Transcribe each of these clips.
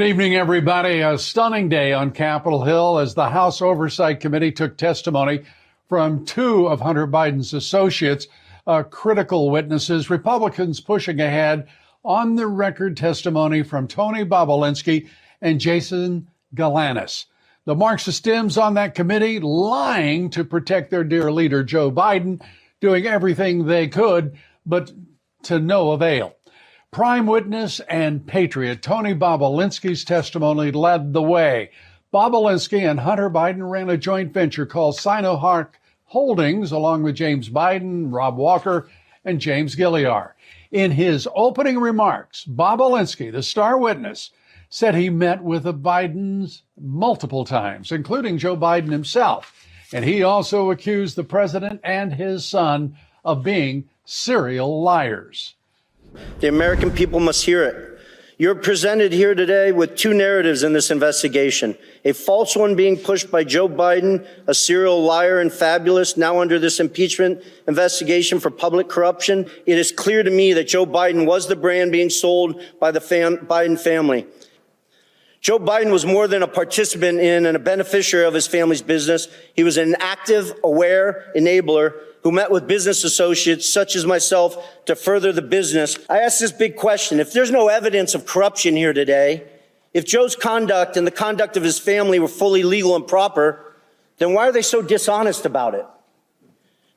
Good evening, everybody. A stunning day on Capitol Hill as the House Oversight Committee took testimony from two of Hunter Biden's associates, critical witnesses, Republicans pushing ahead on the record testimony from Tony Bobulinski and Jason Galanis. The Marxist Dems on that committee lying to protect their dear leader, Joe Biden, doing everything they could, but to no avail. Prime witness and patriot Tony Bobulinski's testimony led the way. Bobulinski and Hunter Biden ran a joint venture called Sinohark Holdings, along with James Biden, Rob Walker, and James Gilliar. In his opening remarks, Bobulinski, the star witness, said he met with the Bidens multiple times, including Joe Biden himself. And he also accused the president and his son of being serial liars. The American people must hear it. You're presented here today with two narratives in this investigation. A false one being pushed by Joe Biden, a serial liar and fabulous, now under this impeachment investigation for public corruption. It is clear to me that Joe Biden was the brand being sold by the Biden family. Joe Biden was more than a participant in and a beneficiary of his family's business. He was an active, aware enabler who met with business associates such as myself to further the business. I ask this big question. If there's no evidence of corruption here today, if Joe's conduct and the conduct of his family were fully legal and proper, then why are they so dishonest about it?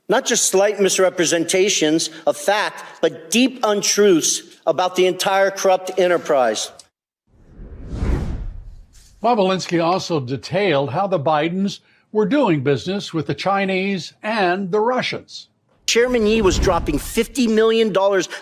Not just slight misrepresentations of fact, but deep untruths about the entire corrupt enterprise. Bobulinski also detailed how the Bidens were doing business with the Chinese and the Russians. Chairman Yi was dropping $50 million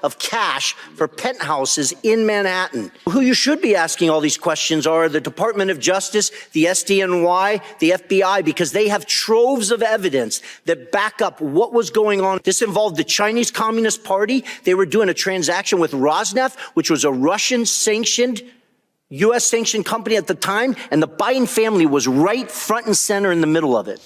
of cash for penthouses in Manhattan. Who you should be asking all these questions are the Department of Justice, the SDNY, the FBI, because they have troves of evidence that back up what was going on. This involved the Chinese Communist Party. They were doing a transaction with Rosneft, which was a Russian-sanctioned U.S. sanctioned company at the time, and the Biden family was right front and center in the middle of it.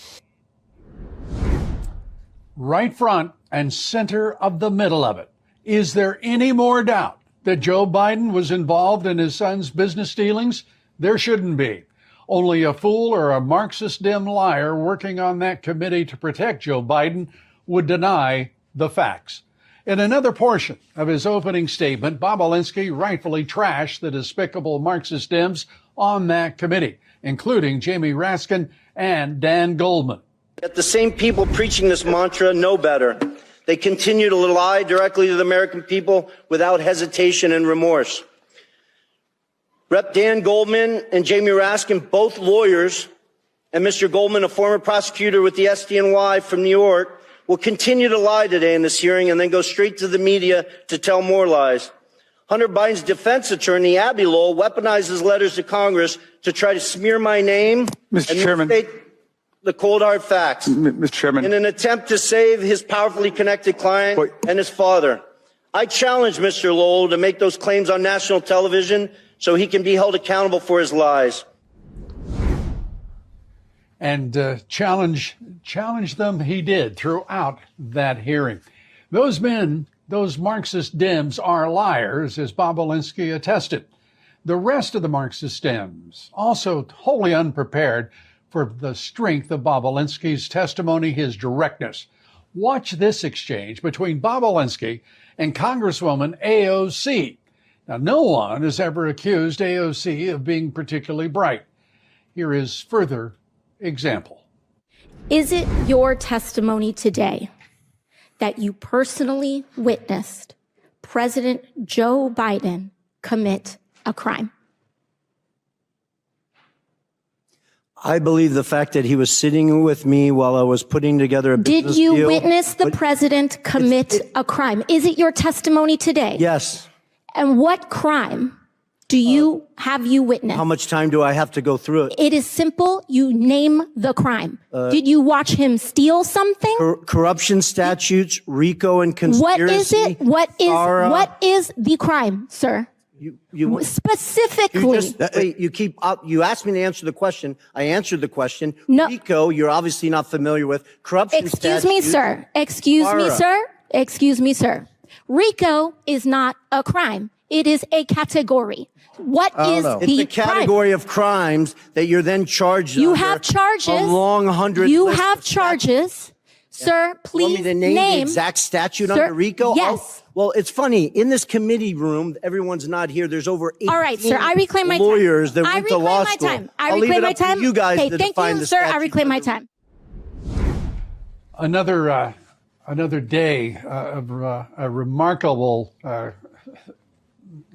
Right front and center of the middle of it. Is there any more doubt that Joe Biden was involved in his son's business dealings? There shouldn't be. Only a fool or a Marxist dim liar working on that committee to protect Joe Biden would deny the facts. In another portion of his opening statement, Bobulinski rightfully trashed the despicable Marxist Dems on that committee, including Jamie Raskin and Dan Goldman. Yet the same people preaching this mantra know better. They continue to lie directly to the American people without hesitation and remorse. Rep. Dan Goldman and Jamie Raskin, both lawyers, and Mr. Goldman, a former prosecutor with the SDNY from New York, will continue to lie today in this hearing and then go straight to the media to tell more lies. Hunter Biden's defense attorney, Abby Lowell, weaponizes letters to Congress to try to smear my name Mr. and Chairman, misstate the cold hard facts Mr. Chairman, in an attempt to save his powerfully connected client and his father. I challenge Mr. Lowell to make those claims on national television so he can be held accountable for his lies. And challenge them he did throughout that hearing. Those men, those Marxist Dems, are liars, as Bobulinski attested. The rest of the Marxist Dems, also wholly unprepared for the strength of Bobulinski's testimony, his directness. Watch this exchange between Bobulinski and Congresswoman AOC. Now, no one has ever accused AOC of being particularly bright. Here is further example. Is it your testimony today that you personally witnessed President Joe Biden commit a crime? I believe the fact that he was sitting with me while I was putting together a business deal. Did you witness the president commit a crime? Is it your testimony today? Yes. And what crime do you have you witnessed? How much time do I have to go through it? It is simple. You name the crime. Did you watch him steal something? Corruption statutes, RICO and conspiracy. What is it? What is the crime, sir? You specifically. You asked me to answer the question. I answered the question. No. RICO, you're obviously not familiar with. Corruption statutes. Excuse me, sir. Excuse me, sir. Excuse me, sir. RICO is not a crime. It is a category. What is It's the a category of crimes that you're then charged You under have charges. a long 100 You list have of charges. Sir, please Want me to name the exact statute under RICO? Yes. Well, it's funny. In this committee room, everyone's not here. There's over 18 All right, sir. I reclaim my lawyers time. that went to law school. I I'll leave reclaim it my up to time. you guys Okay, to thank define you, the sir. I statute reclaim my under time. Another day of a remarkable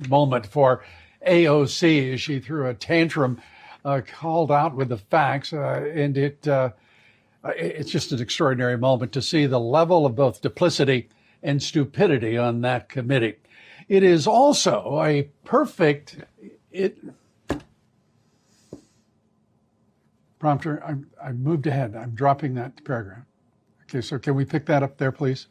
moment for AOC as she threw a tantrum, called out with the facts, and it's just an extraordinary moment to see the level of both duplicity and stupidity on that committee. It is also a perfect prompter. I moved ahead. I'm dropping that paragraph. Okay, so can we pick that up there, please?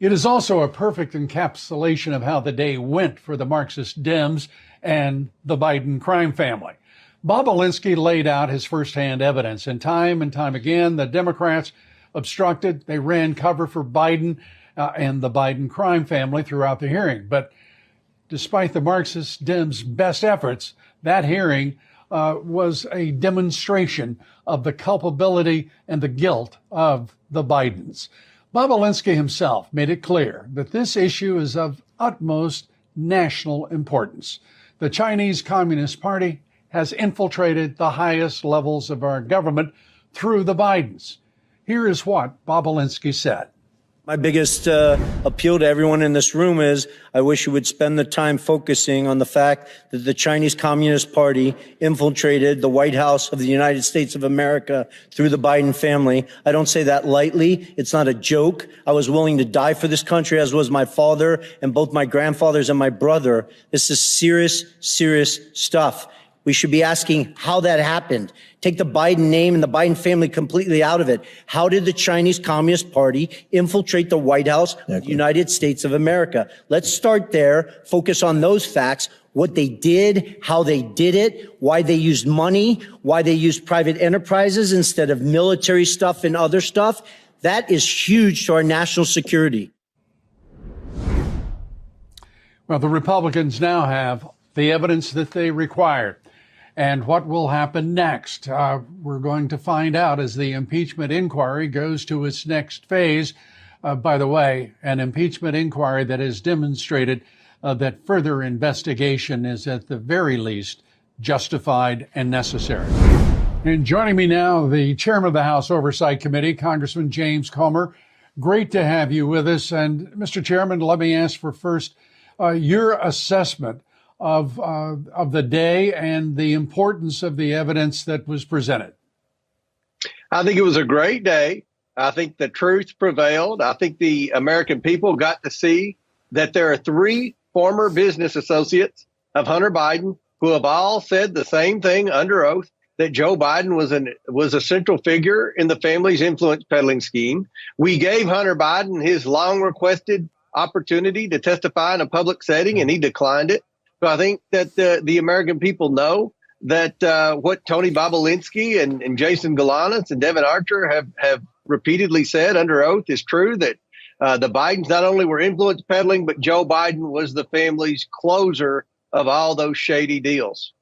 It is also a perfect encapsulation of how the day went for the Marxist Dems and the Biden crime family. Bob Alinsky laid out his firsthand evidence, and time again, the Democrats obstructed. They ran cover for Biden and the Biden crime family throughout the hearing. But despite the Marxist Dems' best efforts, that hearing was a demonstration of the culpability and the guilt of the Bidens. Bob Alinsky himself made it clear that this issue is of utmost national importance. The Chinese Communist Party has infiltrated the highest levels of our government through the Bidens. Here is what Bob Alinsky said. My biggest appeal to everyone in this room is I wish you would spend the time focusing on the fact that the Chinese Communist Party infiltrated the White House of the United States of America through the Biden family. I don't say that lightly. It's not a joke. I was willing to die for this country, as was my father and both my grandfathers and my brother. This is serious, serious stuff. We should be asking how that happened. Take the Biden name and the Biden family completely out of it. How did the Chinese Communist Party infiltrate the White House of the United States of America? Let's start there, focus on those facts, what they did, how they did it, why they used money, why they used private enterprises instead of military stuff and other stuff. That is huge to our national security. Well, the Republicans now have the evidence that they required. And what will happen next? We're going to find out as the impeachment inquiry goes to its next phase. By the way, an impeachment inquiry that has demonstrated that further investigation is at the very least justified and necessary. And joining me now, the chairman of the House Oversight Committee, Congressman James Comer. Great to have you with us. And Mr. Chairman, let me ask for first your assessment of the day and the importance of the evidence that was presented. I think it was a great day. I think the truth prevailed. I think the American people got to see that there are 3 former business associates of Hunter Biden who have all said the same thing under oath, that Joe Biden was a central figure in the family's influence peddling scheme. We gave Hunter Biden his long requested opportunity to testify in a public setting, and he declined it. So I think that the American people know that what Tony Bobolinsky and Jason Galanis and Devin Archer have repeatedly said under oath is true, that the Bidens not only were influence peddling, but Joe Biden was the family's closer of all those shady deals.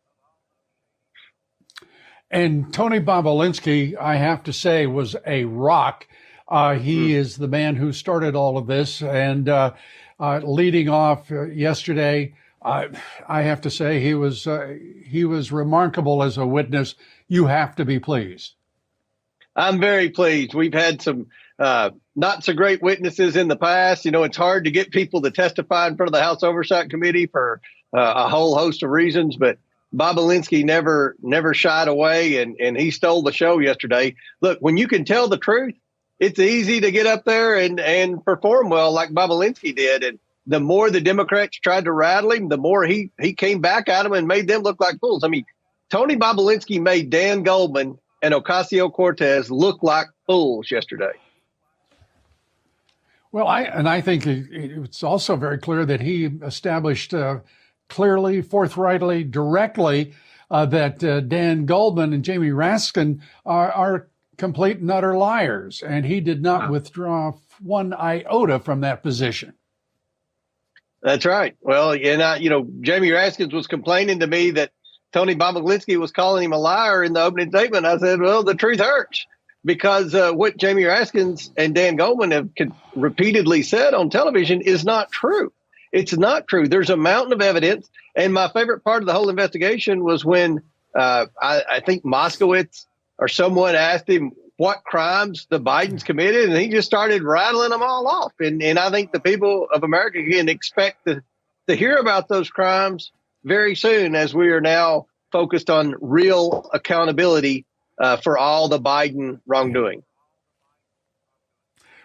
And Tony Bobolinsky, I have to say, was a rock. He is the man who started all of this, and leading off yesterday, I have to say he was remarkable as a witness. You have to be pleased. I'm very pleased. We've had some not so great witnesses in the past. You know, it's hard to get people to testify in front of the House Oversight Committee for a whole host of reasons, but Bobolinsky never shied away, and he stole the show yesterday. Look, when you can tell the truth, it's easy to get up there and perform well like Bobolinsky did. And the more the Democrats tried to rattle him, the more he came back at them and made them look like fools. I mean, Tony Bobolinsky made Dan Goldman and Ocasio-Cortez look like fools yesterday. Well, I think it's also very clear that he established clearly, forthrightly, directly that Dan Goldman and Jamie Raskin are complete and utter liars, and he did not withdraw one iota from that position. That's right. Well, and Jamie Raskins was complaining to me that Tony Bobulinski was calling him a liar in the opening statement. I said, well, the truth hurts, because what Jamie Raskins and Dan Goldman have repeatedly said on television is not true. It's not true. There's a mountain of evidence. And my favorite part of the whole investigation was when I think Moskowitz or someone asked him what crimes the Bidens committed, and he just started rattling them all off. And I think the people of America can expect to hear about those crimes very soon, as we are now focused on real accountability for all the Biden wrongdoing.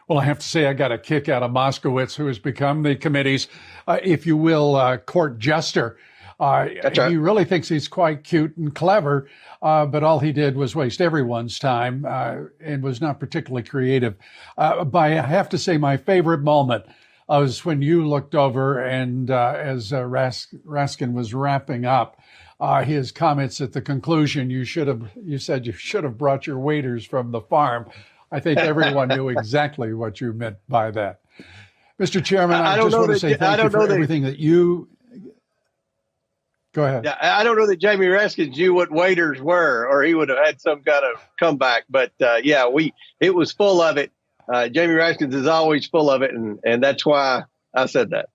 Well, I have to say I got a kick out of Moskowitz, who has become the committee's, if you will, court jester. That's right. He really thinks he's quite cute and clever, but all he did was waste everyone's time and was not particularly creative. But I have to say my favorite moment was when you looked over and as Raskin was wrapping up his comments at the conclusion, you said you should have brought your waiters from the farm. I think everyone knew exactly what you meant by that. Mr. Chairman, I just want to say thank you for everything that you... Go ahead. Yeah, I don't know that Jamie Raskins knew what waiters were, or he would have had some kind of comeback. But it was full of it. Jamie Raskins is always full of it, and that's why I said that.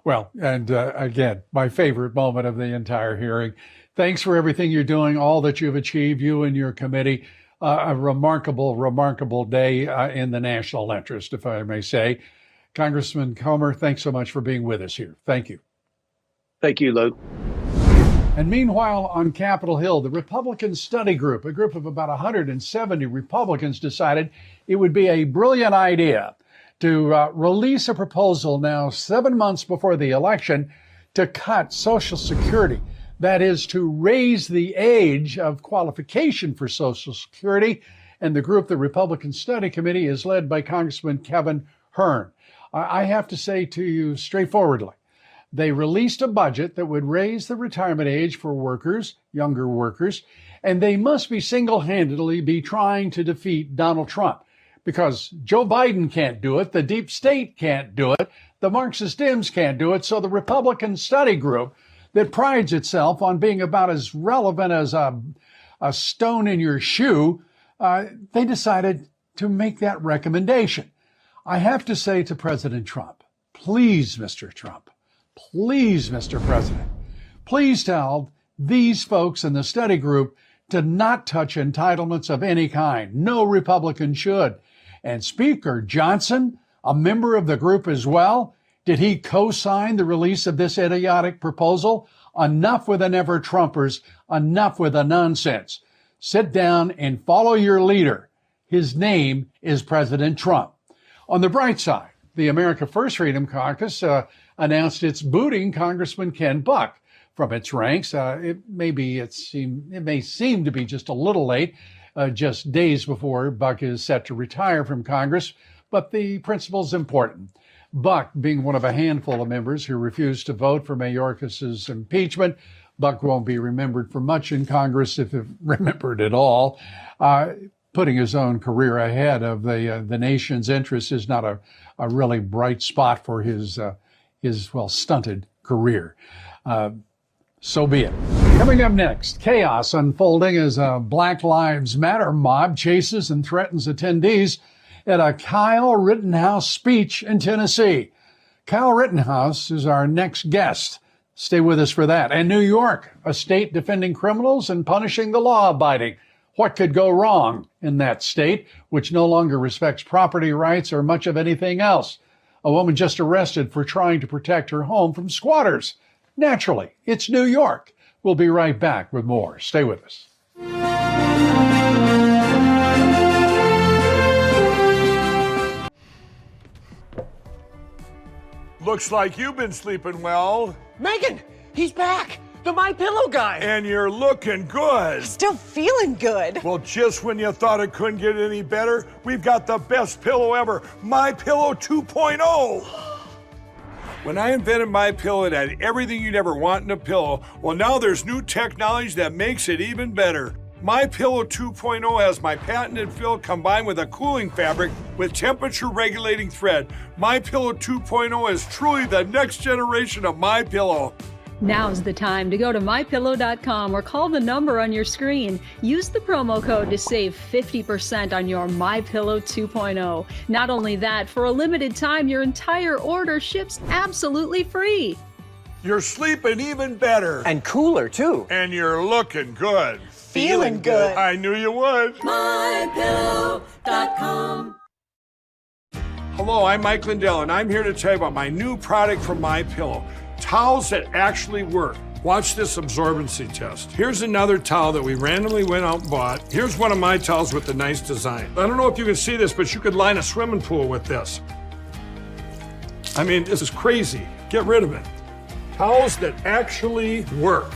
Well, and again, my favorite moment of the entire hearing. Thanks for everything you're doing, all that you've achieved, you and your committee. A remarkable, remarkable day in the national interest, if I may say. Congressman Comer, thanks so much for being with us here. Thank you. Thank you, Luke. And meanwhile, on Capitol Hill, the Republican Study Group, a group of about 170 Republicans, decided it would be a brilliant idea to release a proposal now 7 months before the election to cut Social Security. That is, to raise the age of qualification for Social Security. And the group, the Republican Study Committee, is led by Congressman Kevin Hern. I have to say to you straightforwardly, they released a budget that would raise the retirement age for workers, younger workers, and they must be single-handedly be trying to defeat Donald Trump, because Joe Biden can't do it, the deep state can't do it, the Marxist Dems can't do it, so the Republican Study Group, that prides itself on being about as relevant as a stone in your shoe, they decided to make that recommendation. I have to say to President Trump, please, Mr. Trump, please, Mr. President, please tell these folks in the study group to not touch entitlements of any kind. No Republican should. And Speaker Johnson, a member of the group as well, did he co-sign the release of this idiotic proposal? Enough with the never-Trumpers. Enough with the nonsense. Sit down and follow your leader. His name is President Trump. On the bright side, the America First Freedom Caucus announced it's booting Congressman Ken Buck from its ranks. It may seem to be just a little late, just days before Buck is set to retire from Congress, but the principle's important. Buck, being one of a handful of members who refused to vote for Mayorkas's impeachment, Buck won't be remembered for much in Congress, if remembered at all. Putting his own career ahead of the nation's interests is not a really bright spot for his stunted career. So be it. Coming up next, chaos unfolding as a Black Lives Matter mob chases and threatens attendees at a Kyle Rittenhouse speech in Tennessee. Kyle Rittenhouse is our next guest. Stay with us for that. And New York, a state defending criminals and punishing the law-abiding. What could go wrong in that state, which no longer respects property rights or much of anything else? A woman just arrested for trying to protect her home from squatters. Naturally, it's New York. We'll be right back with more. Stay with us. Looks like you've been sleeping well. Megan, he's back. The My Pillow guy. And you're looking good. Still feeling good. Well, just when you thought it couldn't get any better, we've got the best pillow ever, My Pillow 2.0. When I invented My Pillow, it had everything you'd ever want in a pillow. Well, now there's new technology that makes it even better. My Pillow 2.0 has my patented fill combined with a cooling fabric with temperature regulating thread. My Pillow 2.0 is truly the next generation of My Pillow. Now's the time to go to mypillow.com or call the number on your screen. Use the promo code to save 50% on your MyPillow 2.0. Not only that, for a limited time, your entire order ships absolutely free. You're sleeping even better. And cooler, too. And you're looking good. Feeling good. I knew you would. MyPillow.com. Hello, I'm Mike Lindell, and I'm here to tell you about my new product from My Pillow. Towels that actually work. Watch this absorbency test. Here's another towel that we randomly went out and bought. Here's one of my towels with the nice design. I don't know if you can see this, but you could line a swimming pool with this. I mean, this is crazy. Get rid of it. Towels that actually work.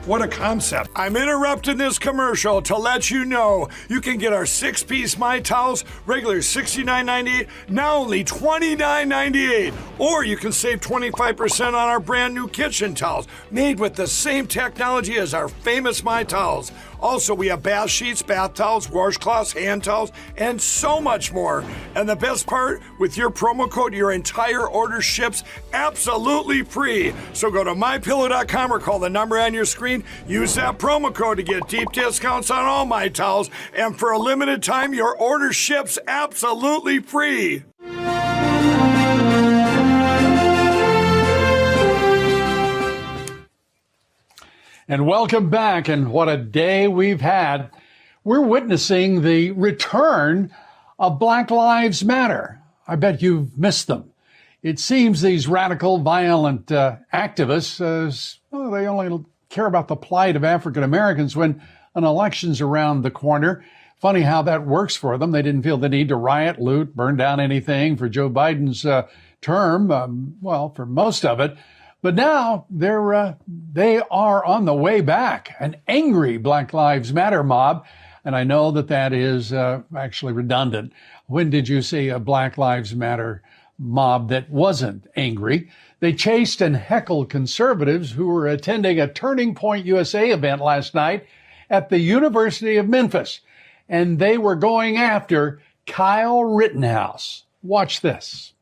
What a concept. I'm interrupting this commercial to let you know you can get our 6-piece My Towels, regular $69.98, now only $29.98. Or you can save 25% on our brand new kitchen towels, made with the same technology as our famous My Towels. Also, we have bath sheets, bath towels, washcloths, hand towels, and so much more. And the best part, with your promo code, your entire order ships absolutely free. So go to mypillow.com or call the number on your screen. Use that promo code to get deep discounts on all My Towels. And for a limited time, your order ships absolutely free. And welcome back. And what a day we've had. We're witnessing the return of Black Lives Matter. I bet you've missed them. It seems these radical, violent activists, they only care about the plight of African Americans when an election's around the corner. Funny how that works for them. They didn't feel the need to riot, loot, burn down anything for Joe Biden's term, for most of it. But now they are on the way back, an angry Black Lives Matter mob. And I know that is actually redundant. When did you see a Black Lives Matter mob that wasn't angry? They chased and heckled conservatives who were attending a Turning Point USA event last night at the University of Memphis. And they were going after Kyle Rittenhouse. Watch this.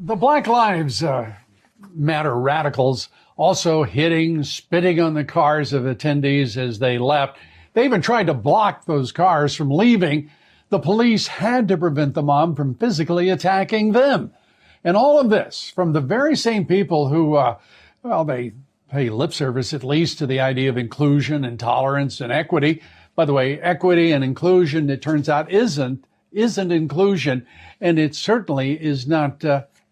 The Black Lives Matter radicals also hitting, spitting on the cars of attendees as they left. They even tried to block those cars from leaving. The police had to prevent the mob from physically attacking them. And all of this from the very same people who, they pay lip service at least to the idea of inclusion and tolerance and equity. By the way, equity and inclusion, it turns out, isn't inclusion, and it certainly is not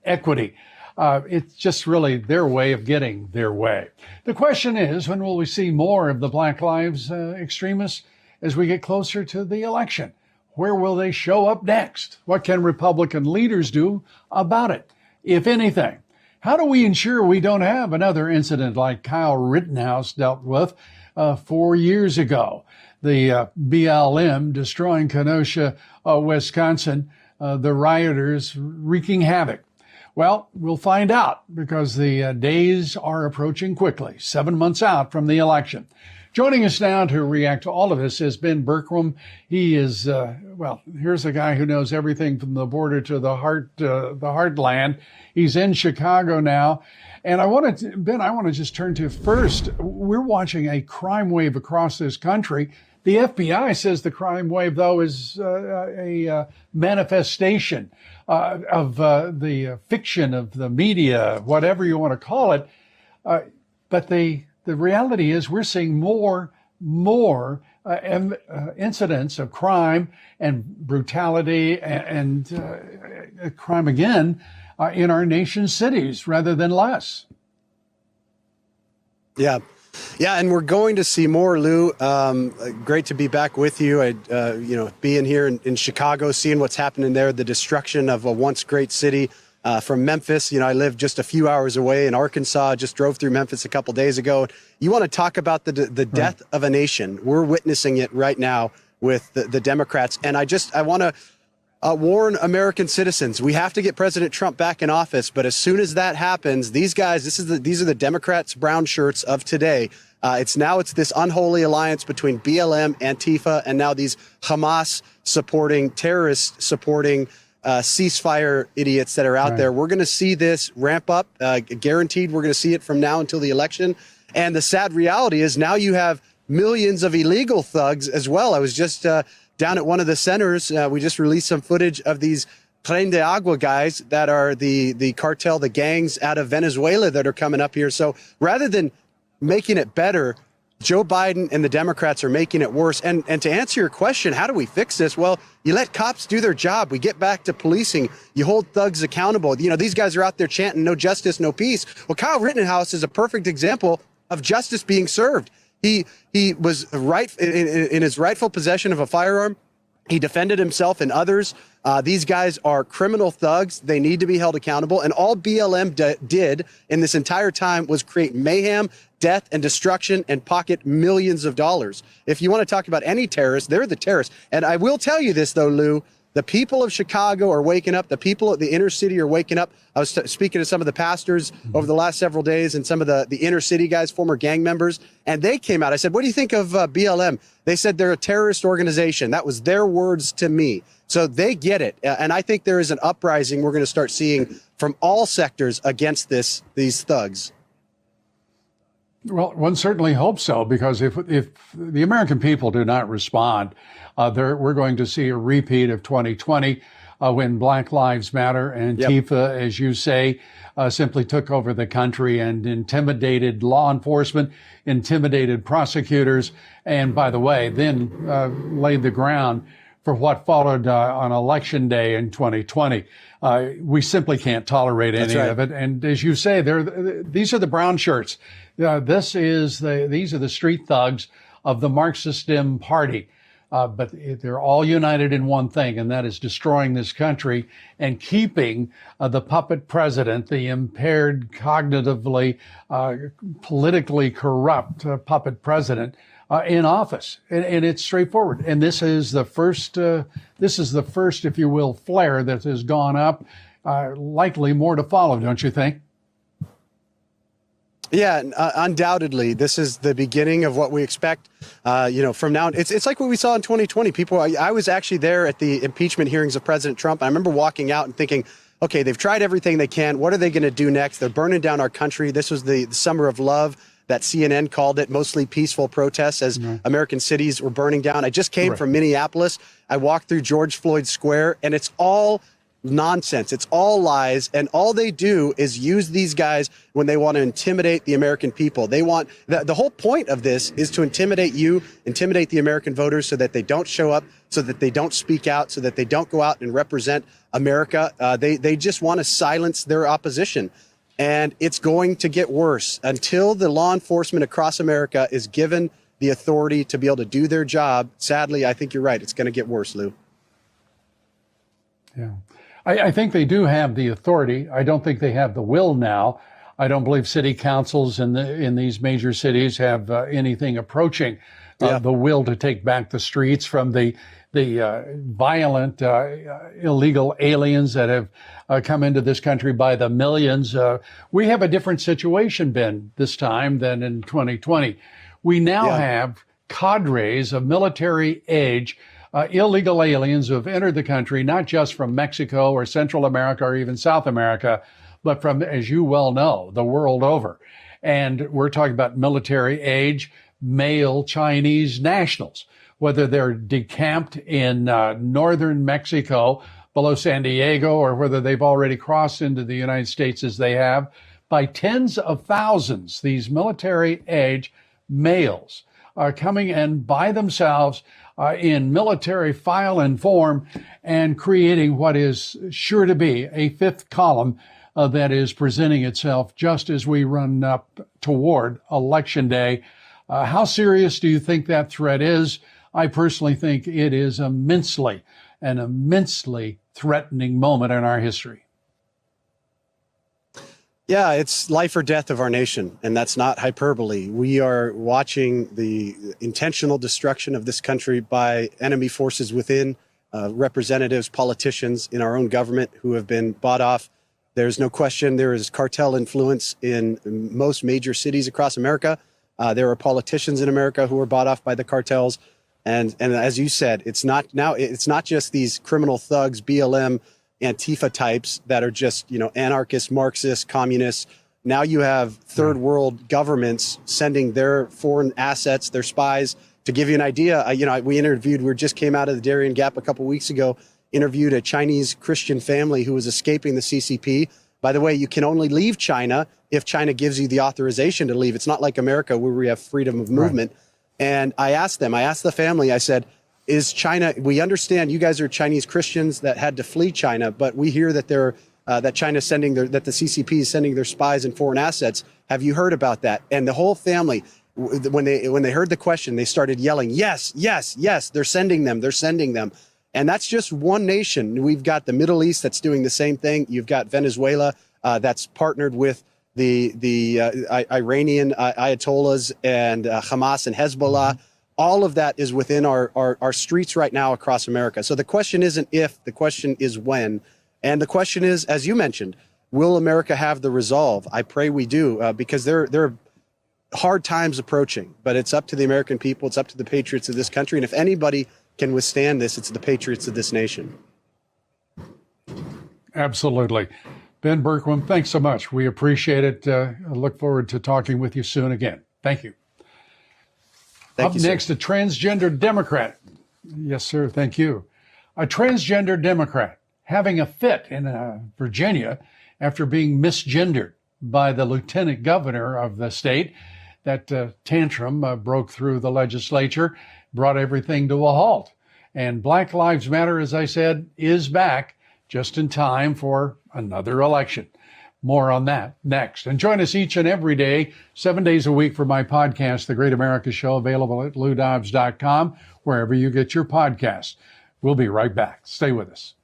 equity. It's just really their way of getting their way. The question is, when will we see more of the Black Lives extremists as we get closer to the election? Where will they show up next? What can Republican leaders do about it, if anything? How do we ensure we don't have another incident like Kyle Rittenhouse dealt with 4 years ago? The BLM destroying Kenosha, Wisconsin, the rioters wreaking havoc. Well, we'll find out because the days are approaching quickly, 7 months out from the election. Joining us now to react to all of this is Ben Bergquam. He is, well, here's a guy who knows everything from the border to the heartland. He's in Chicago now. And Ben, I want to just turn to first, we're watching a crime wave across this country. The FBI says the crime wave, though, is a manifestation of the fiction of the media, whatever you want to call it. But the reality is we're seeing more incidents of crime and brutality and crime again in our nation's cities rather than less. Yeah, and we're going to see more, Lou. Great to be back with you. Being here in Chicago, seeing what's happening there, the destruction of a once great city. From Memphis, I live just a few hours away in Arkansas. Just drove through Memphis a couple days ago. You want to talk about the death of a nation? We're witnessing it right now with the Democrats, and I want to warn American citizens. We have to get President Trump back in office, but as soon as that happens, these guys, these are the Democrats' brown shirts of today. It's this unholy alliance between BLM, Antifa, and now these Hamas supporting, terrorists supporting ceasefire idiots that are out there. We're going to see this ramp up, guaranteed. We're going to see it from now until the election. And the sad reality is now you have millions of illegal thugs as well. I was just down at one of the centers. We just released some footage of these Tren de Agua guys that are the cartel, the gangs out of Venezuela that are coming up here. So rather than making it better, Joe Biden and the Democrats are making it worse. And to answer your question, how do we fix this? Well, you let cops do their job. We get back to policing. You hold thugs accountable. These guys are out there chanting no justice, no peace. Well, Kyle Rittenhouse is a perfect example of justice being served. He was right in his rightful possession of a firearm. He defended himself and others. These guys are criminal thugs. They need to be held accountable. And all BLM did in this entire time was create mayhem, death, and destruction and pocket millions of dollars. If you want to talk about any terrorists, they're the terrorists. And I will tell you this, though, Lou. The people of Chicago are waking up. The people of the inner city are waking up. I was speaking to some of the pastors over the last several days and some of the inner city guys, former gang members, and they came out. I said, what do you think of BLM? They said they're a terrorist organization. That was their words to me. So they get it. And I think there is an uprising we're going to start seeing from all sectors against these thugs. Well, one certainly hopes so, because if the American people do not respond, we're going to see a repeat of 2020 when Black Lives Matter and Antifa, as you say, simply took over the country and intimidated law enforcement, intimidated prosecutors, and by the way, then laid the ground for what followed on Election Day in 2020. We simply can't tolerate any of it. And as you say, these are the brown shirts. These are the street thugs of the Marxist Dem Party. But they're all united in one thing, and that is destroying this country and keeping the puppet president, the impaired, cognitively, politically corrupt puppet president in office. And it's straightforward. And this is the first, if you will, flare that has gone up. Likely more to follow, don't you think? Yeah, undoubtedly, this is the beginning of what we expect. From now on, it's like what we saw in 2020. I was actually there at the impeachment hearings of President Trump. I remember walking out and thinking, okay, they've tried everything they can. What are they going to do next? They're burning down our country. This was the summer of love that CNN called it, mostly peaceful protests as American cities were burning down. I just came from Minneapolis. I walked through George Floyd Square, and it's all nonsense. It's all lies. And all they do is use these guys when they want to intimidate the American people. They want the whole point of this is to intimidate the American voters so that they don't show up, so that they don't speak out, so that they don't go out and represent America. They just want to silence their opposition. And it's going to get worse until the law enforcement across America is given the authority to be able to do their job. Sadly, I think you're right. It's going to get worse, Lou. Yeah. I think they do have the authority. I don't think they have the will now. I don't believe city councils in these major cities have anything approaching the will to take back the streets from the violent, illegal aliens that have come into this country by the millions. We have a different situation, Ben, this time than in 2020. We now have cadres of military age, illegal aliens who have entered the country, not just from Mexico or Central America or even South America, but from, as you well know, the world over. And we're talking about military age, male Chinese nationals, whether they're decamped in northern Mexico below San Diego or whether they've already crossed into the United States as they have. By tens of thousands, these military age males are coming in by themselves in military file and form and creating what is sure to be a fifth column that is presenting itself just as we run up toward Election Day. How serious do you think that threat is? I personally think it is an immensely threatening moment in our history. Yeah, it's life or death of our nation, and that's not hyperbole. We are watching the intentional destruction of this country by enemy forces within, representatives, politicians in our own government who have been bought off. There's no question there is cartel influence in most major cities across America. There are politicians in America who are bought off by the cartels. And as you said, it's not just these criminal thugs, BLM, Antifa types that are just, anarchists, Marxists, communists. Now you have third world governments sending their foreign assets, their spies. To give you an idea, we just came out of the Darien Gap a couple weeks ago, interviewed a Chinese Christian family who was escaping the CCP. By the way, you can only leave China if China gives you the authorization to leave. It's not like America where we have freedom of movement. Right. And I asked the family, I said, is China, we understand you guys are Chinese Christians that had to flee China, but we hear that that China's sending that the CCP is sending their spies and foreign assets. Have you heard about that? And the whole family, when they heard the question, they started yelling, yes, yes, yes, they're sending them. And that's just one nation. We've got the Middle East that's doing the same thing. You've got Venezuela that's partnered with the Iranian Ayatollahs and Hamas and Hezbollah. All of that is within our streets right now across America. So the question isn't if, the question is when. And the question is, as you mentioned, will America have the resolve? I pray we do, because there are hard times approaching. But it's up to the American people. It's up to the patriots of this country. And if anybody can withstand this, it's the patriots of this nation. Absolutely. Ben Bergquam, thanks so much. We appreciate it. I look forward to talking with you soon again. Thank you. Up next, a transgender Democrat. Yes, sir. Thank you. A transgender Democrat having a fit in Virginia after being misgendered by the lieutenant governor of the state. That tantrum broke through the legislature, brought everything to a halt. And Black Lives Matter, as I said, is back just in time for another election. More on that next. And join us each and every day, 7 days a week for my podcast, The Great America Show, available at LouDobbs.com, wherever you get your podcasts. We'll be right back. Stay with us.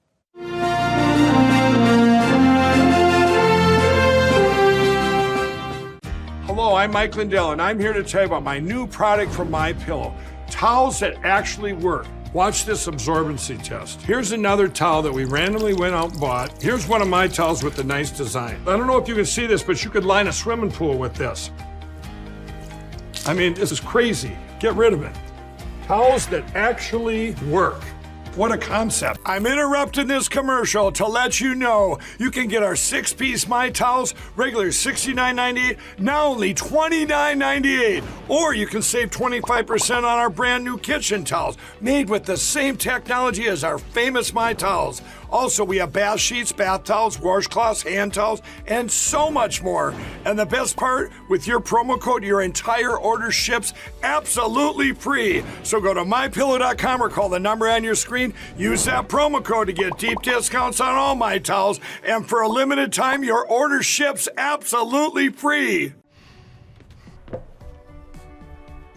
Hello, I'm Mike Lindell, and I'm here to tell you about my new product from MyPillow, towels that actually work. Watch this absorbency test. Here's another towel that we randomly went out and bought. Here's one of my towels with the nice design. I don't know if you can see this, but you could line a swimming pool with this. I mean, this is crazy. Get rid of it. Towels that actually work. What a concept. I'm interrupting this commercial to let you know you can get our 6-piece My Towels, regular $69.98, now only $29.98. Or you can save 25% on our brand new kitchen towels, made with the same technology as our famous My Towels. Also, we have bath sheets, bath towels, washcloths, hand towels, and so much more. And the best part, with your promo code, your entire order ships absolutely free. So go to MyPillow.com or call the number on your screen. Use that promo code to get deep discounts on all My Towels. And for a limited time, your order ships absolutely free.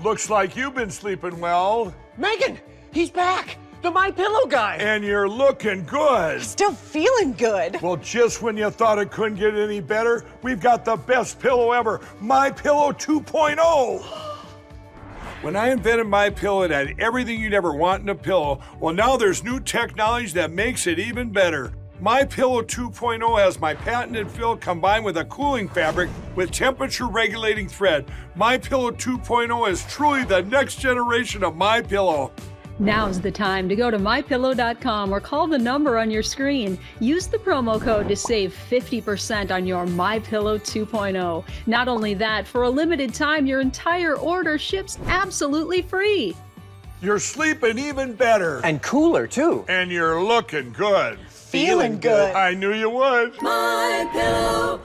Looks like you've been sleeping well. Megan, he's back. The My Pillow guy. And you're looking good. Still feeling good. Well, just when you thought it couldn't get any better, we've got the best pillow ever, My Pillow 2.0. When I invented My Pillow, it had everything you'd ever want in a pillow. Well, now there's new technology that makes it even better. MyPillow 2.0 has my patented fill combined with a cooling fabric with temperature regulating thread. MyPillow 2.0 is truly the next generation of MyPillow. Now's the time to go to mypillow.com or call the number on your screen. Use the promo code to save 50% on your MyPillow 2.0. Not only that, for a limited time, your entire order ships absolutely free. You're sleeping even better. And cooler, too. And you're looking good. Feeling good. I knew you would. MyPillow.com.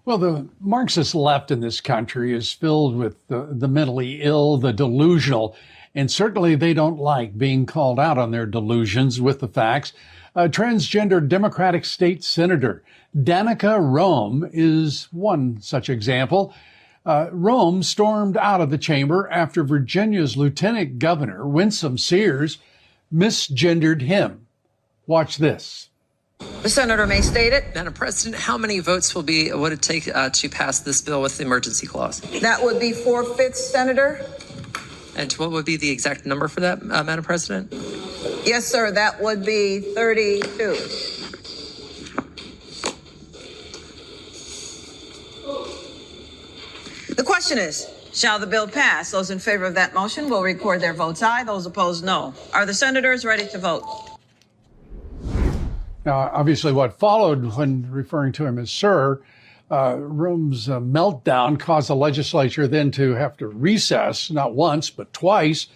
Well, the Marxist left in this country is filled with the mentally ill, the delusional, and certainly they don't like being called out on their delusions with the facts. A transgender Democratic state senator, Danica Rome, is one such example. Rome stormed out of the chamber after Virginia's Lieutenant Governor, Winsome Sears, misgendered him. Watch this. The senator may state it. Madam President, how many votes would it take to pass this bill with the emergency clause? That would be 4/5, Senator. And what would be the exact number for that, Madam President? Yes, sir, that would be 32. The question is, shall the bill pass? Those in favor of that motion will record their votes aye. Those opposed, no. Are the senators ready to vote? Now, obviously, what followed when referring to him as Sir, Rome's meltdown caused the legislature then to have to recess, not once, but twice.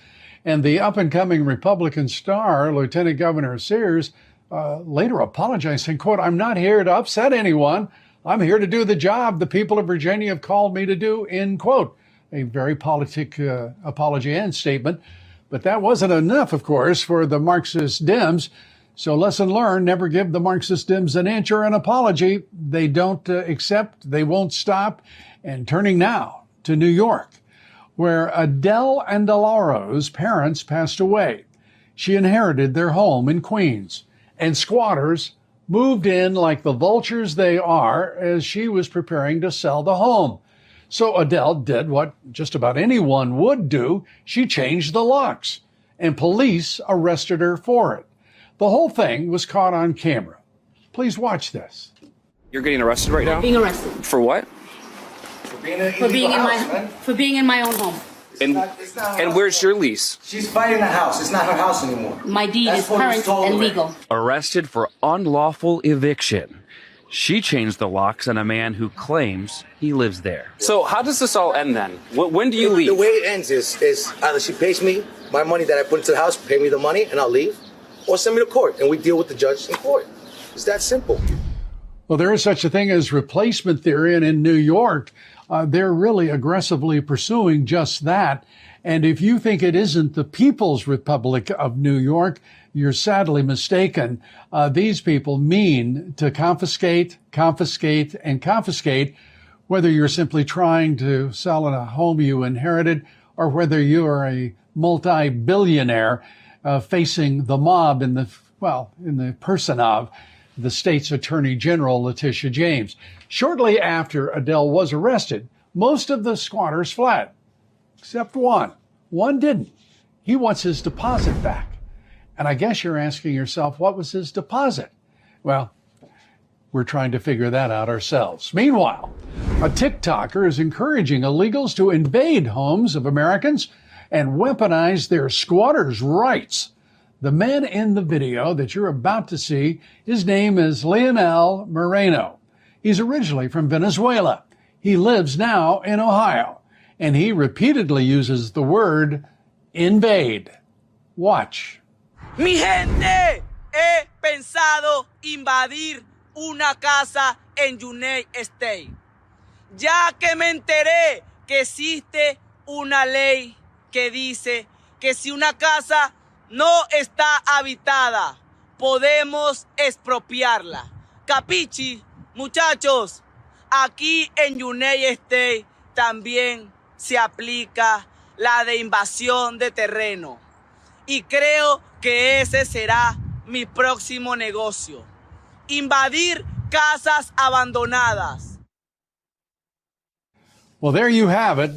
And the up-and-coming Republican star, Lieutenant Governor Sears, later apologized, saying, quote, "I'm not here to upset anyone. I'm here to do the job the people of Virginia have called me to do," end quote. A very politic apology and statement. But that wasn't enough, of course, for the Marxist Dems. So lesson learned, never give the Marxist Dems an inch or an apology. They don't accept, they won't stop. And turning now to New York, where Adele Andalaro's parents passed away. She inherited their home in Queens, and squatters moved in like the vultures they are as she was preparing to sell the home. So Adele did what just about anyone would do. She changed the locks, and police arrested her for it. The whole thing was caught on camera. Please watch this. You're getting arrested right now? Being arrested. For what? For being in my own home. And where's your lease? She's fighting the house. It's not her house anymore. My deed is current and legal. Arrested for unlawful eviction. She changed the locks on a man who claims he lives there. So how does this all end then? When do you leave? The way it ends is either she pays me my money that I put into the house, pay me the money, and I'll leave, or send me to court, and we deal with the judge in court. It's that simple. Well, there is such a thing as replacement theory, and in New York, they're really aggressively pursuing just that. And if you think it isn't the People's Republic of New York, you're sadly mistaken. These people mean to confiscate, and confiscate, whether you're simply trying to sell a home you inherited or whether you are a multi-billionaire facing the mob in the person of the state's Attorney General, Letitia James. Shortly after Adele was arrested, most of the squatters fled, except one. One didn't. He wants his deposit back. And I guess you're asking yourself, what was his deposit? Well, we're trying to figure that out ourselves. Meanwhile, a TikToker is encouraging illegals to invade homes of Americans and weaponize their squatters' rights. The man in the video that you're about to see, his name is Leonel Moreno. He's originally from Venezuela. He lives now in Ohio, and he repeatedly uses the word invade. Watch. Mi gente, he pensado invadir una casa en United States, ya que me enteré que existe una ley que dice que si una casa no está habitada, podemos expropiarla. Capichi, muchachos, aquí en United States también se aplica la de invasión de terreno. Y creo que ese será mi próximo negocio. Invadir casas abandonadas. Well, there you have it.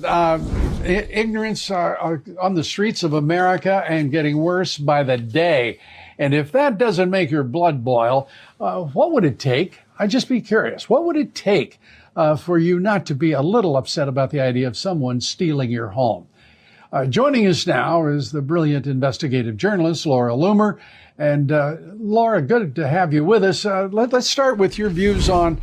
Ignorance on the streets of America and getting worse by the day. And if that doesn't make your blood boil, what would it take? I'd just be curious. What would it take for you not to be a little upset about the idea of someone stealing your home? Joining us now is the brilliant investigative journalist, Laura Loomer. And Laura, good to have you with us. Let's start with your views on,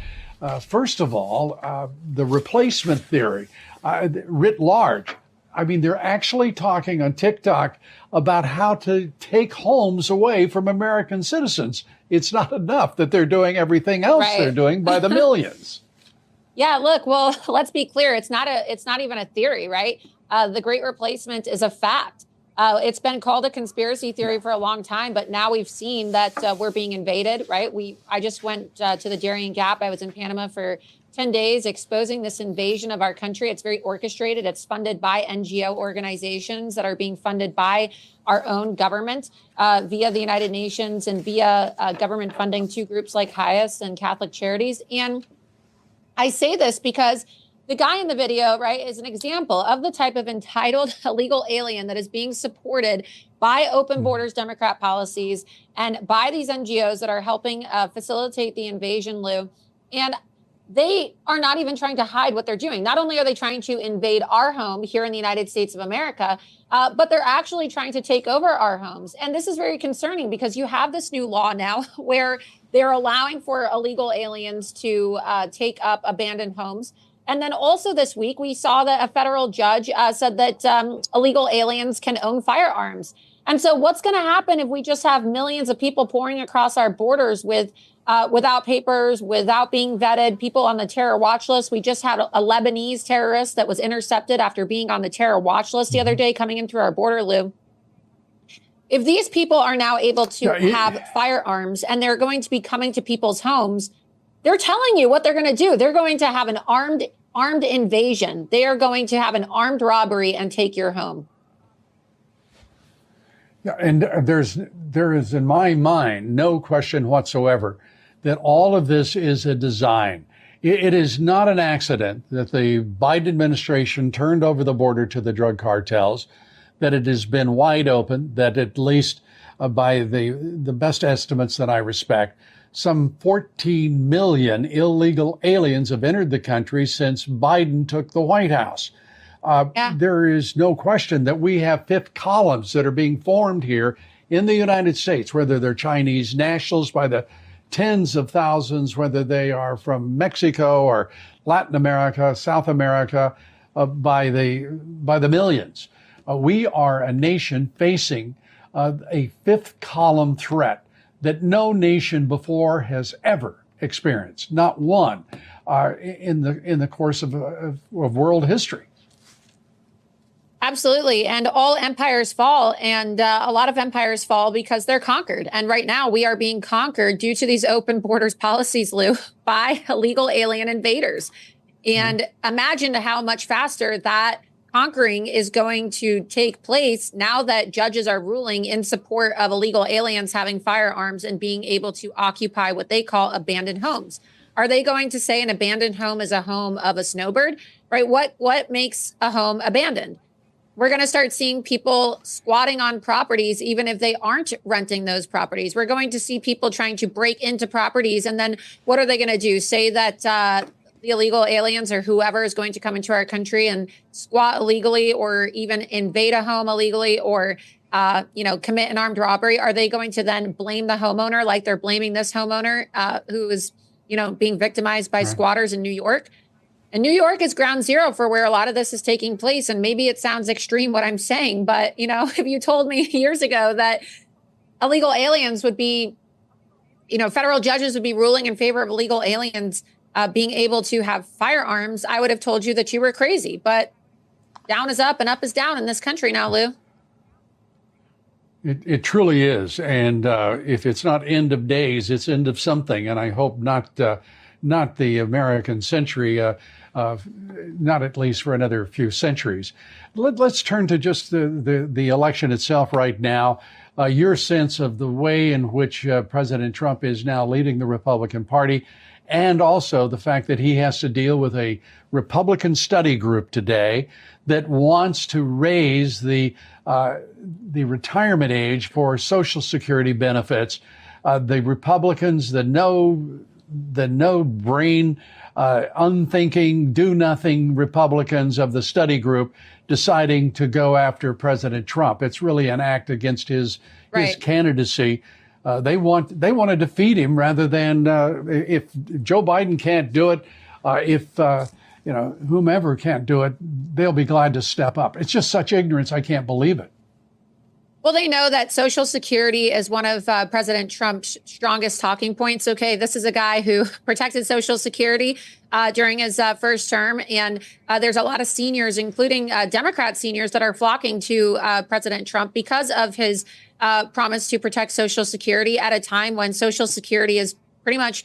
first of all, the replacement theory writ large. I mean, they're actually talking on TikTok about how to take homes away from American citizens. It's not enough that they're doing everything else they're doing by the millions. Yeah, look, well, let's be clear. It's not even a theory, right? The Great Replacement is a fact. It's been called a conspiracy theory for a long time, but now we've seen that we're being invaded, right? I just went to the Darien Gap. I was in Panama for 10 days exposing this invasion of our country. It's very orchestrated. It's funded by NGO organizations that are being funded by our own government via the United Nations and via government funding to groups like HIAS and Catholic Charities. And I say this because the guy in the video, right, is an example of the type of entitled illegal alien that is being supported by open borders Democrat policies and by these NGOs that are helping facilitate the invasion, Lou. And they are not even trying to hide what they're doing. Not only are they trying to invade our home here in the United States of America, but they're actually trying to take over our homes. And this is very concerning because you have this new law now where they're allowing for illegal aliens to take up abandoned homes. And then also this week, we saw that a federal judge said that illegal aliens can own firearms. And so what's going to happen if we just have millions of people pouring across our borders without papers, without being vetted, people on the terror watch list? We just had a Lebanese terrorist that was intercepted after being on the terror watch list the other day coming in through our border, Lou. If these people are now able to have firearms and they're going to be coming to people's homes, they're telling you what they're going to do. They're going to have an armed invasion. They are going to have an armed robbery and take your home. Yeah, and there is in my mind no question whatsoever that all of this is a design. It is not an accident that the Biden administration turned over the border to the drug cartels, that it has been wide open, that at least by the best estimates that I respect, some 14 million illegal aliens have entered the country since Biden took the White House. There is no question that we have fifth columns that are being formed here in the United States, whether they're Chinese nationals by the tens of thousands, whether they are from Mexico or Latin America, South America, by the millions. We are a nation facing a fifth column threat that no nation before has ever experienced, not one, in the course of world history. Absolutely. And all empires fall. And a lot of empires fall because they're conquered. And right now we are being conquered due to these open borders policies, Lou, by illegal alien invaders. And imagine how much faster that conquering is going to take place now that judges are ruling in support of illegal aliens having firearms and being able to occupy what they call abandoned homes. Are they going to say an abandoned home is a home of a snowbird? Right? What makes a home abandoned? We're going to start seeing people squatting on properties, even if they aren't renting those properties. We're going to see people trying to break into properties. And then what are they going to do? Say that the illegal aliens or whoever is going to come into our country and squat illegally or even invade a home illegally or, commit an armed robbery? Are they going to then blame the homeowner like they're blaming this homeowner who is, being victimized by squatters in New York? And New York is ground zero for where a lot of this is taking place. And maybe it sounds extreme what I'm saying, but, if you told me years ago that illegal aliens would be, federal judges would be ruling in favor of illegal aliens being able to have firearms, I would have told you that you were crazy. But down is up and up is down in this country now, Lou. It truly is. And if it's not end of days, it's end of something. And I hope not the American century, not at least for another few centuries. Let's turn to just the election itself right now. Your sense of the way in which President Trump is now leading the Republican Party and also the fact that he has to deal with a Republican study group today that wants to raise the retirement age for Social Security benefits. The Republicans, the no brain, unthinking, do nothing Republicans of the study group deciding to go after President Trump. It's really an act against his candidacy. They want to defeat him rather than if Joe Biden can't do it, if whomever can't do it, they'll be glad to step up. It's just such ignorance. I can't believe it. Well, they know that Social Security is one of President Trump's strongest talking points. Okay, this is a guy who protected Social Security during his first term. And there's a lot of seniors, including Democrat seniors, that are flocking to President Trump because of his promise to protect Social Security at a time when Social Security is pretty much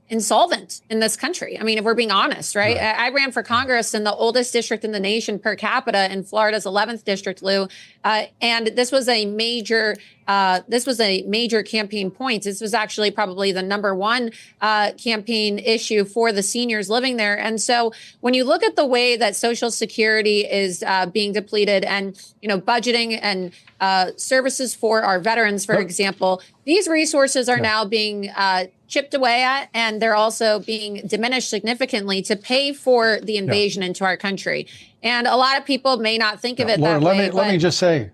insolvent in this country. I mean, if we're being honest, right? I ran for Congress in the oldest district in the nation per capita in Florida's 11th district, Lou. And this was a major campaign point. This was actually probably the number one campaign issue for the seniors living there. And so when you look at the way that Social Security is being depleted and, budgeting and services for our veterans, for example, these resources are now being chipped away at, and they're also being diminished significantly to pay for the invasion into our country. And a lot of people may not think of it Laura, that way. Let me just say,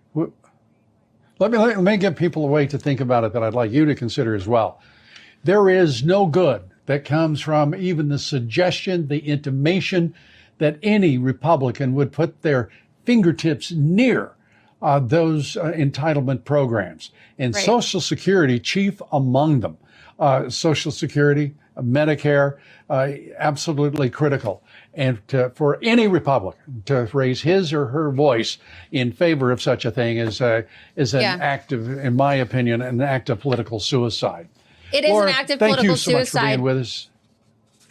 let me give people a way to think about it that I'd like you to consider as well. There is no good that comes from even the suggestion, the intimation that any Republican would put their fingertips near those entitlement programs. And Social Security, chief among them. Social Security, Medicare, absolutely critical. And for any Republican to raise his or her voice in favor of such a thing is an act of, in my opinion, an act of political suicide. It is Laura, an act of thank political you so much suicide. for being with us.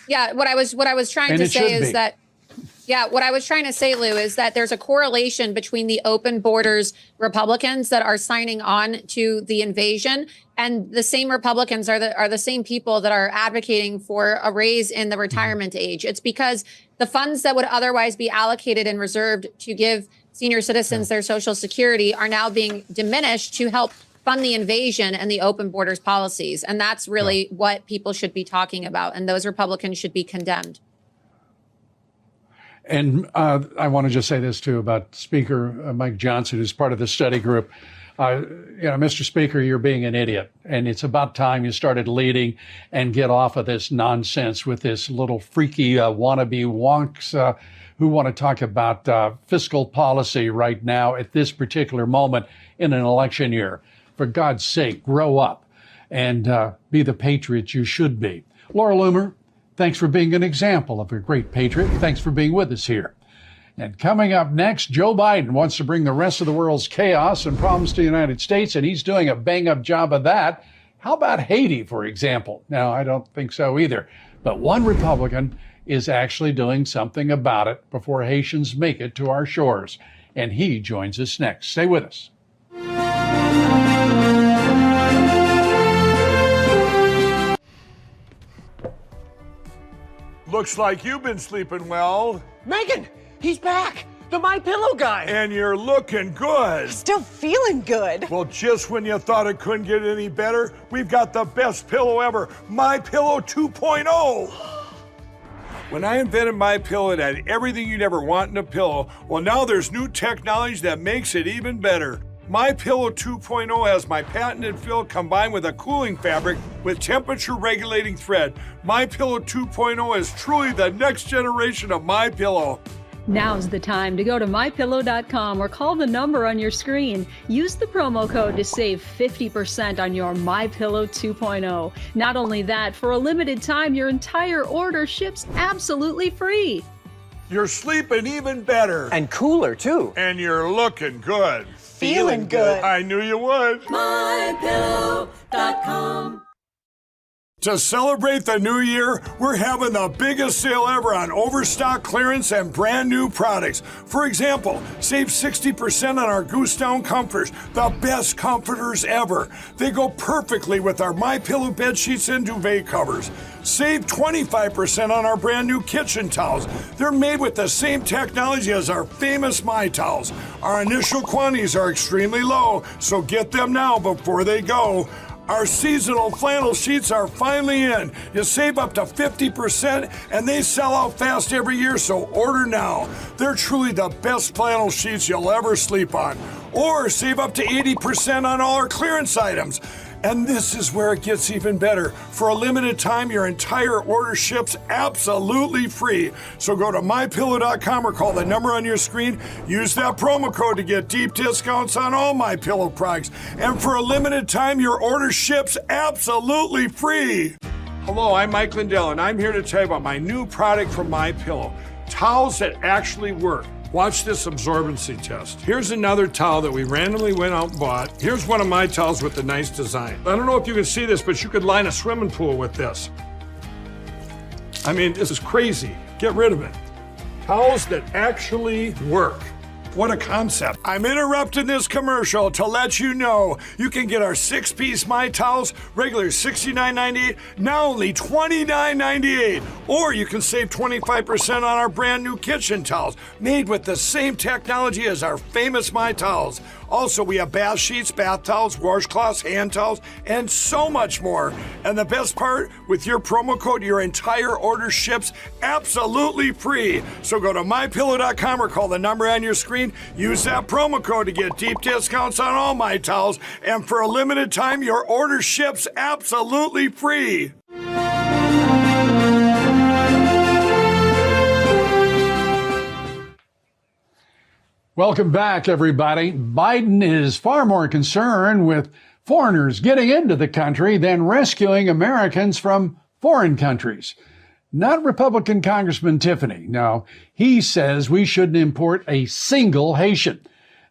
Yeah, what I was trying to say is that. Yeah, what I was trying to say, Lou, is that there's a correlation between the open borders Republicans that are signing on to the invasion, and the same Republicans are the same people that are advocating for a raise in the retirement age. It's because the funds that would otherwise be allocated and reserved to give senior citizens their Social Security are now being diminished to help fund the invasion and the open borders policies. And that's really what people should be talking about. And those Republicans should be condemned. And I want to just say this, too, about Speaker Mike Johnson, who's part of the study group. Mr. Speaker, you're being an idiot. And it's about time you started leading and get off of this nonsense with this little freaky wannabe wonks who want to talk about fiscal policy right now at this particular moment in an election year. For God's sake, grow up and be the patriot you should be. Laura Loomer, thanks for being an example of a great patriot. Thanks for being with us here. And coming up next, Joe Biden wants to bring the rest of the world's chaos and problems to the United States, and he's doing a bang-up job of that. How about Haiti, for example? Now, I don't think so either. But one Republican is actually doing something about it before Haitians make it to our shores. And he joins us next. Stay with us. Looks like you've been sleeping well. Megan, he's back. The My Pillow guy. And you're looking good. Still feeling good. Well, just when you thought it couldn't get any better, we've got the best pillow ever, My Pillow 2.0. When I invented My Pillow, it had everything you'd ever want in a pillow. Well, now there's new technology that makes it even better. My Pillow 2.0 has my patented fill combined with a cooling fabric with temperature regulating thread. My Pillow 2.0 is truly the next generation of My Pillow. Now's the time to go to mypillow.com or call the number on your screen. Use the promo code to save 50% on your My Pillow 2.0. Not only that, for a limited time, your entire order ships absolutely free. You're sleeping even better. And cooler, too. And you're looking good. Feeling good. I knew you would. mypillow.com. To celebrate the new year, we're having the biggest sale ever on overstock clearance and brand new products. For example, save 60% on our Goose Down comforters, the best comforters ever. They go perfectly with our MyPillow bed sheets and duvet covers. Save 25% on our brand new kitchen towels. They're made with the same technology as our famous My Towels. Our initial quantities are extremely low, so get them now before they go. Our seasonal flannel sheets are finally in. You save up to 50% and they sell out fast every year, so order now. They're truly the best flannel sheets you'll ever sleep on. Or save up to 80% on all our clearance items. And this is where it gets even better. For a limited time, your entire order ships absolutely free. So go to MyPillow.com or call the number on your screen. Use that promo code to get deep discounts on all MyPillow products. And for a limited time, your order ships absolutely free. Hello, I'm Mike Lindell, and I'm here to tell you about my new product from MyPillow. Towels that actually work. Watch this absorbency test. Here's another towel that we randomly went out and bought. Here's one of my towels with the nice design. I don't know if you can see this, but you could line a swimming pool with this. I mean, this is crazy. Get rid of it. Towels that actually work. What a concept. I'm interrupting this commercial to let you know you can get our 6-piece My Towels, regular $69.98, now only $29.98. Or you can save 25% on our brand new kitchen towels, made with the same technology as our famous My Towels. Also, we have bath sheets, bath towels, washcloths, hand towels, and so much more. And the best part, with your promo code, your entire order ships absolutely free. So go to MyPillow.com or call the number on your screen. Use that promo code to get deep discounts on all My Towels. And for a limited time, your order ships absolutely free. Welcome back, everybody. Biden is far more concerned with foreigners getting into the country than rescuing Americans from foreign countries. Not Republican Congressman Tiffany. No, he says we shouldn't import a single Haitian.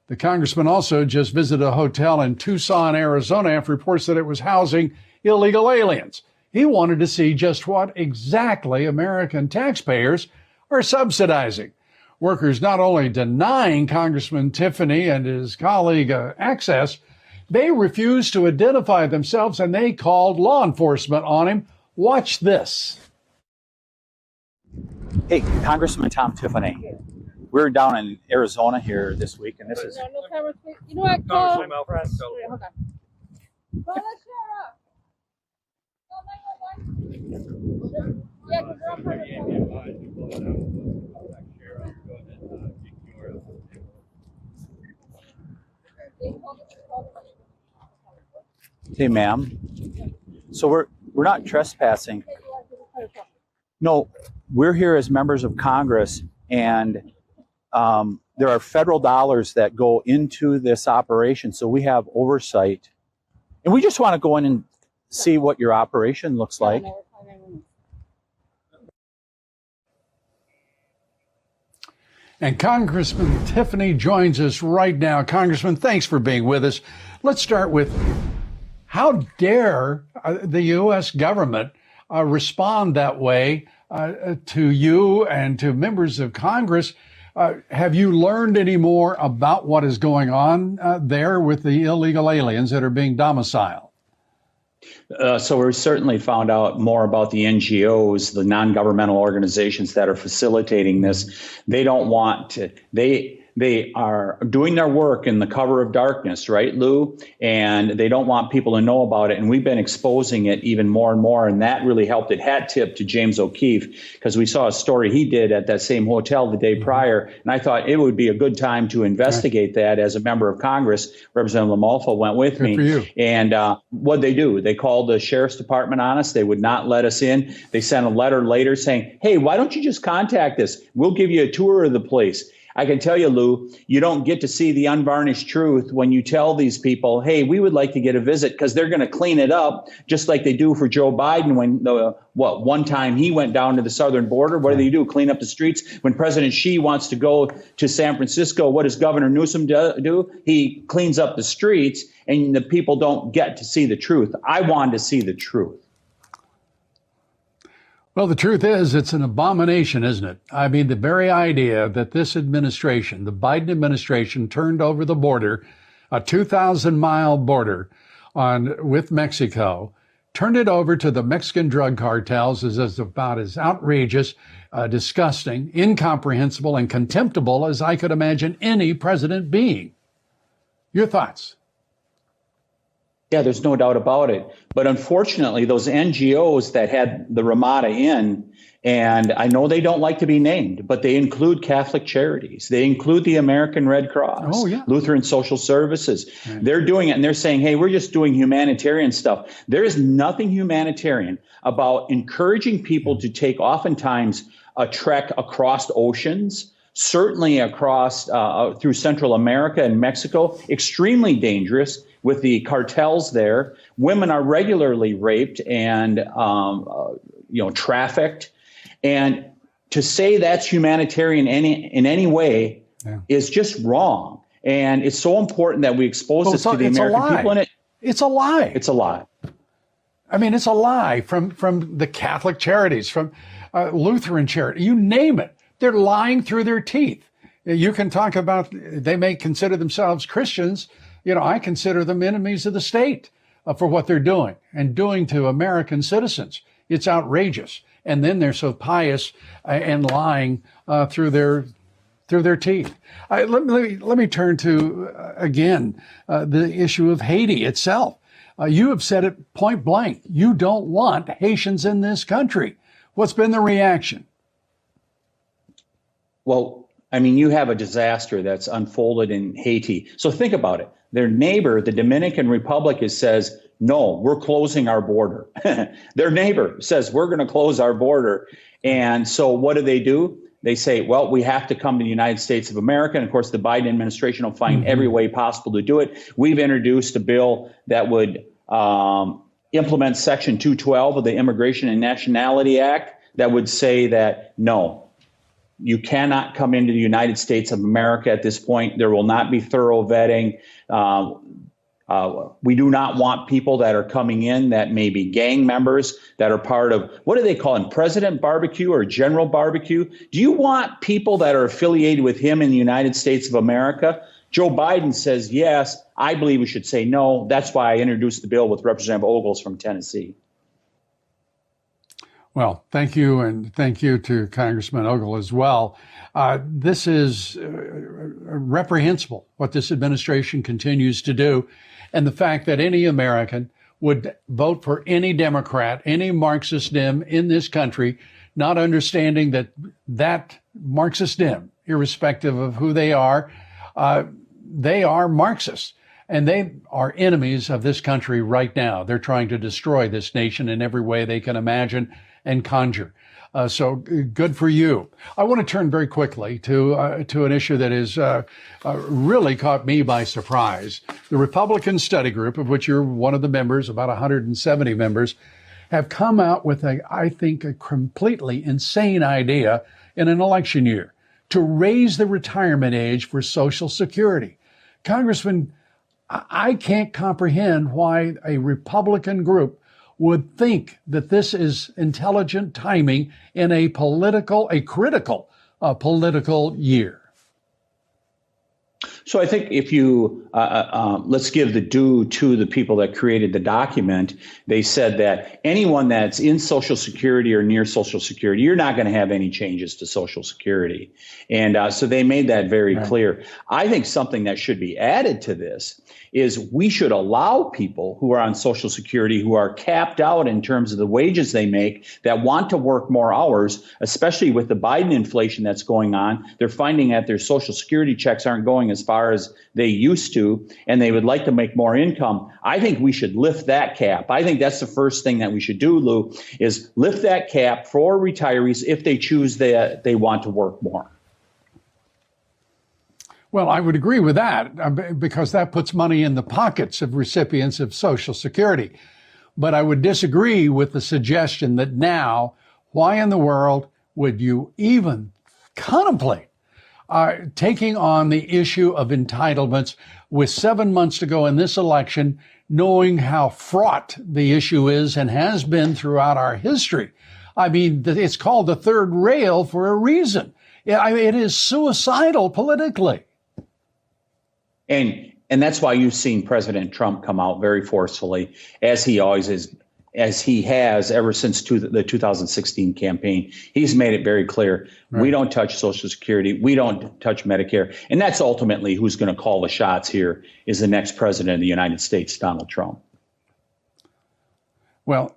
The congressman also just visited a hotel in Tucson, Arizona, after reports that it was housing illegal aliens. He wanted to see just what exactly American taxpayers are subsidizing. Workers not only denying Congressman Tiffany and his colleague access, they refused to identify themselves and they called law enforcement on him. Watch this. Hey, Congressman Tom Tiffany. We're down in Arizona here this week, and this is. You know what? Call press. Hold on. Call the sheriff. Call 911. Yeah, because we're on private. Hey, ma'am. So we're not trespassing. No, we're here as members of Congress, and there are federal dollars that go into this operation, so we have oversight. And we just want to go in and see what your operation looks like. And Congressman Tiffany joins us right now. Congressman, thanks for being with us. Let's start with, how dare the U.S. government respond that way to you and to members of Congress? Have you learned any more about what is going on there with the illegal aliens that are being domiciled? So we certainly found out more about the NGOs, the non-governmental organizations that are facilitating this. They don't want to, they are doing their work in the cover of darkness, right, Lou? And they don't want people to know about it. And we've been exposing it even more and more. And that really helped. It hat tip to James O'Keefe, because we saw a story he did at that same hotel the day prior. And I thought it would be a good time to investigate that as a member of Congress. Representative LaMalfa went with me. For you. And what'd they do? They called the sheriff's department on us. They would not let us in. They sent a letter later saying, hey, why don't you just contact us? We'll give you a tour of the place. I can tell you, Lou, you don't get to see the unvarnished truth when you tell these people, hey, we would like to get a visit, because they're going to clean it up just like they do for Joe Biden when one time he went down to the southern border. What do they do? Clean up the streets. When President Xi wants to go to San Francisco, what does Governor Newsom do? He cleans up the streets, and the people don't get to see the truth. I wanted to see the truth. Well, the truth is, it's an abomination, isn't it? I mean, the very idea that this administration, the Biden administration, turned over the border, a 2,000-mile border with Mexico, turned it over to the Mexican drug cartels is about as outrageous, disgusting, incomprehensible, and contemptible as I could imagine any president being. Your thoughts? Yeah, there's no doubt about it. But unfortunately, those NGOs that had the Ramada in, and I know they don't like to be named, but they include Catholic Charities. They include the American Red Cross, Lutheran Social Services. Right. They're doing it, and they're saying, hey, we're just doing humanitarian stuff. There is nothing humanitarian about encouraging people to take oftentimes a trek across oceans, certainly across through Central America and Mexico, extremely dangerous. With the cartels there, women are regularly raped and trafficked, and to say that's humanitarian in any way is just wrong. And it's so important that we expose this to the American people. And it's a lie. It's a lie. I mean, it's a lie from the Catholic Charities, from Lutheran Charity, you name it. They're lying through their teeth. You can talk about they may consider themselves Christians. You know, I consider them enemies of the state for what they're doing and doing to American citizens. It's outrageous. And then they're so pious and lying through their teeth. Let me turn to, again, the issue of Haiti itself. You have said it point blank. You don't want Haitians in this country. What's been the reaction? Well, I mean, you have a disaster that's unfolded in Haiti. So think about it. Their neighbor, the Dominican Republic, says, no, we're closing our border. Their neighbor says, we're going to close our border. And so what do? They say, well, we have to come to the United States of America. And of course, the Biden administration will find every way possible to do it. We've introduced a bill that would implement Section 212 of the Immigration and Nationality Act that would say that, no, you cannot come into the United States of America at this point. There will not be thorough vetting. We do not want people that are coming in that may be gang members, that are part of, what do they call him, President Barbecue or General Barbecue? Do you want people that are affiliated with him in the United States of America? Joe Biden says, yes. I believe we should say no. That's why I introduced the bill with Representative Ogles from Tennessee. Well, thank you, and thank you to Congressman Ogle as well. This is reprehensible, what this administration continues to do, and the fact that any American would vote for any Democrat, any Marxist Dem in this country, not understanding that Marxist Dem, irrespective of who they are Marxists. And they are enemies of this country right now. They're trying to destroy this nation in every way they can imagine and conjure. So good for you. I want to turn very quickly to an issue that has really caught me by surprise. The Republican Study Group, of which you're one of the members, about 170 members, have come out with I think, a completely insane idea in an election year to raise the retirement age for Social Security. Congressman, I can't comprehend why a Republican group would think that this is intelligent timing in a critical political year. So I think if you, let's give the due to the people that created the document. They said that anyone that's in Social Security or near Social Security, you're not going to have any changes to Social Security. And so they made that very clear. I think something that should be added to this is we should allow people who are on Social Security, who are capped out in terms of the wages they make, that want to work more hours, especially with the Biden inflation that's going on. They're finding that their Social Security checks aren't going as far as they used to, and they would like to make more income. I think we should lift that cap. I think that's the first thing that we should do, Lou, is lift that cap for retirees if they choose that they want to work more. Well, I would agree with that because that puts money in the pockets of recipients of Social Security. But I would disagree with the suggestion that now, why in the world would you even contemplate taking on the issue of entitlements with 7 months to go in this election, knowing how fraught the issue is and has been throughout our history? I mean, it's called the third rail for a reason. I mean, it is suicidal politically. And that's why you've seen President Trump come out very forcefully, as he always is, as he has ever since the 2016 campaign. He's made it very clear. Right. We don't touch Social Security. We don't touch Medicare. And that's ultimately who's going to call the shots here is the next president of the United States, Donald Trump. Well,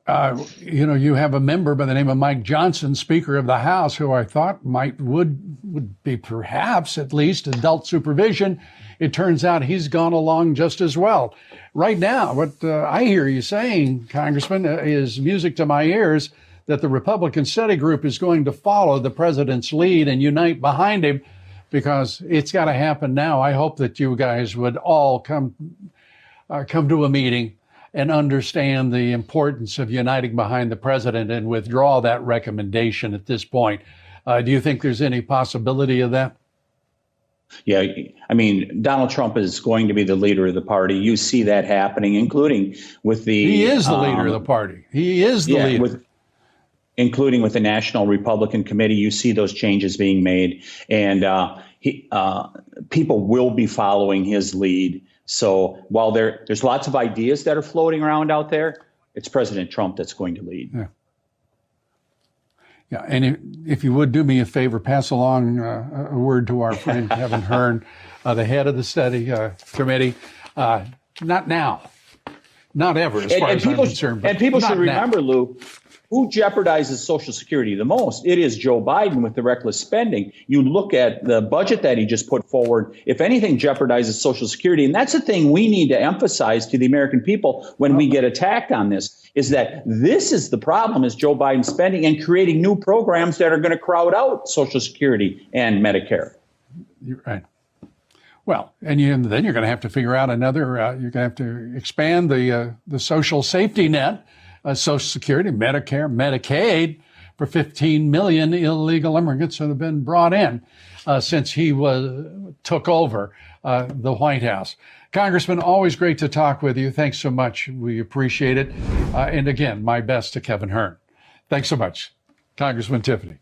you have a member by the name of Mike Johnson, Speaker of the House, who I thought would be perhaps at least adult supervision. It turns out he's gone along just as well. Right now, what I hear you saying, Congressman, is music to my ears that the Republican study group is going to follow the president's lead and unite behind him, because it's got to happen now. I hope that you guys would all come to a meeting and understand the importance of uniting behind the president and withdraw that recommendation at this point. Do you think there's any possibility of that? Yeah, I mean, Donald Trump is going to be the leader of the party. You see that happening, including with the... He is the leader of the party. He is the leader. Including with the National Republican Committee, you see those changes being made. And people will be following his lead. So while there's lots of ideas that are floating around out there, it's President Trump that's going to lead. Yeah. Yeah, and if you would do me a favor, pass along a word to our friend Kevin Hern, the head of the study committee. Not now, not ever, as far as I'm concerned. And people should remember, Lou, who jeopardizes Social Security the most? It is Joe Biden with the reckless spending. You look at the budget that he just put forward, if anything jeopardizes Social Security, and that's the thing we need to emphasize to the American people when we get attacked on this, is that this is the problem, is Joe Biden spending and creating new programs that are going to crowd out Social Security and Medicare. You're right. Well, and then you're going to have to figure out another, you're going to have to expand the social safety net, Social Security, Medicare, Medicaid, for 15 million illegal immigrants that have been brought in since he took over the White House. Congressman, always great to talk with you. Thanks so much. We appreciate it. And again, my best to Kevin Hern. Thanks so much, Congressman Tiffany.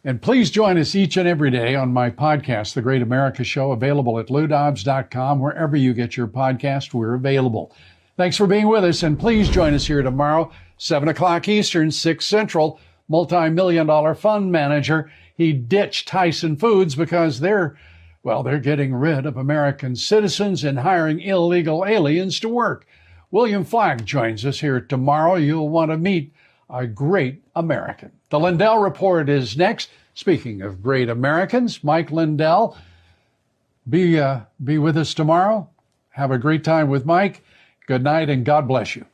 And please join us each and every day on my podcast, The Great America Show, available at LouDobbs.com. Wherever you get your podcast, we're available. Thanks for being with us, and please join us here tomorrow, 7 o'clock Eastern, 6 Central. Multi-million-dollar fund manager. He ditched Tyson Foods because they're getting rid of American citizens and hiring illegal aliens to work. William Flagg joins us here tomorrow. You'll want to meet a great American. The Lindell Report is next. Speaking of great Americans, Mike Lindell, be with us tomorrow. Have a great time with Mike. Good night and God bless you.